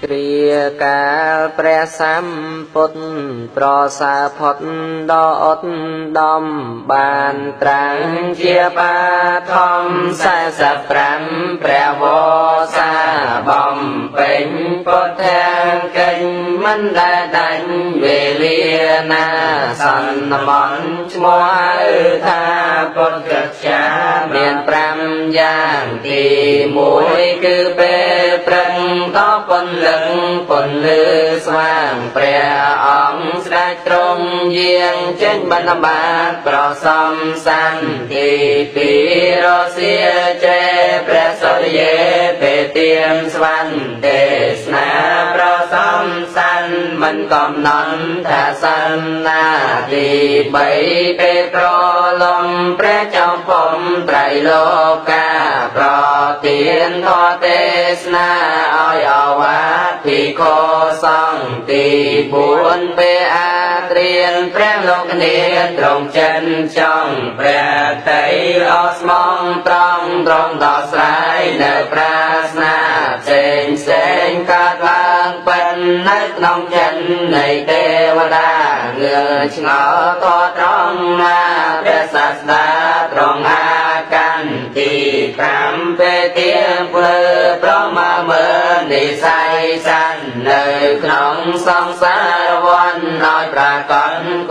គ្រាកាលព្រះសម្ពុទ្ធប្រសើរផុតដល់ឧត្តមបានត្រាំងជាបាធម្ម45ព្រះវស្សាបំពេញពុទ្ធកិច្ចមិនដែលដាច់វេលាណាសន្មន់ឈ្មោះហៅថាពុទ្ធកិច្ចមាន5យ៉ាងទី1គឺពេលព្រឹកដល់ពន្លឹងពន្លឺស្វាងព្រះអង្គស្ដេចទ្រង់យាងចេញបិណ្ឌបាតប្រសំសន្តិពីរសៀចេព្រះសុរិយេពេទៀមស្វន្តិទេសនាប្រសំសន្តិមិនកំណត់ថាសន្នាទី3ពេលប្រលំព្រះចៅពំត្រៃលោកាប្រទានធម៌ទេសនាឲ្យអវាទភិក្ខុសង្ឃទី4ពេលអាត្រៀនព្រះលោកនាទ្រង់ចិនចង់ព្រះតីអស្មងត្រង់ដោះស្រាយនៅប្រាស្នាផ្សេងកើតឡើងពេញនៅក្នុងចិត្តនៃទេវតាងឿឆ្ងល់តត្រង់ណាព្រះសាស្តាទ្រង់អាកាន់ទី5ពេលទៀងភ្លឺប្រមាមើលនិស័យសាននៅក្នុងសង្សារវ័នឲ្យប្រកប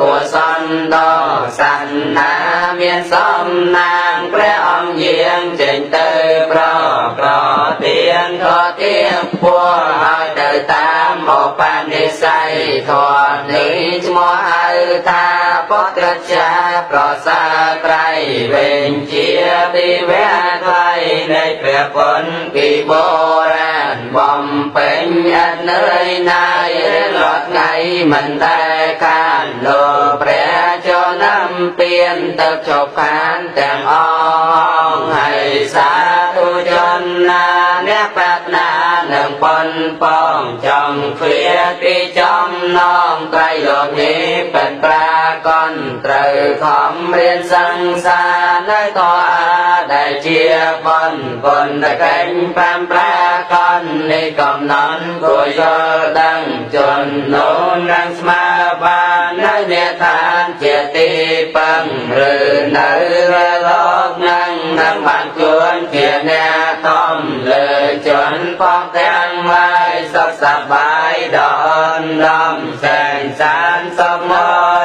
កុសលដល់សន្តាមានសំណាងព្រះអង្គយាងចេញទៅប្រទានធម៌ទៀងពួរឲ្យទៅតាមឧបនិស្ស័យធម៌នេះឈ្មោះហៅថាពុទ្ធកិច្ចប្រសើរត្រៃវិញជាទីវៈថ្លៃនៃព្រះពុទ្ធពីបុរាណបំពេញអត់នឿយណាយរាល់ថ្ងៃមិនតែខានលោកព្រះចូលនំពៀនទៅជប់ខានទាំងអងហើយសាធុជនណាអ្នកប្រាថ្នានឹងប៉ុនប៉ងចង់ឃ្លាពីចំណងត្រៃលោកនេះเป็นปรากฏត្រូវខំរៀនសង្សារនៅតអាដែលជាបុណ្យគុណកិច្ច5ប្រការនេះកំណត់គួរយល់ដឹងជននោះនឹងស្មើបាននៅនេឋានជាទីពឹងឬនៅលោកនឹងបានជួនជាអ្នកធំលើជនផងទាំងឡាយសុខសប្បាយដល់ដំសែងសានសុខម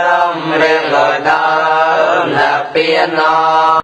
រមរៀងលយដល់ពៀន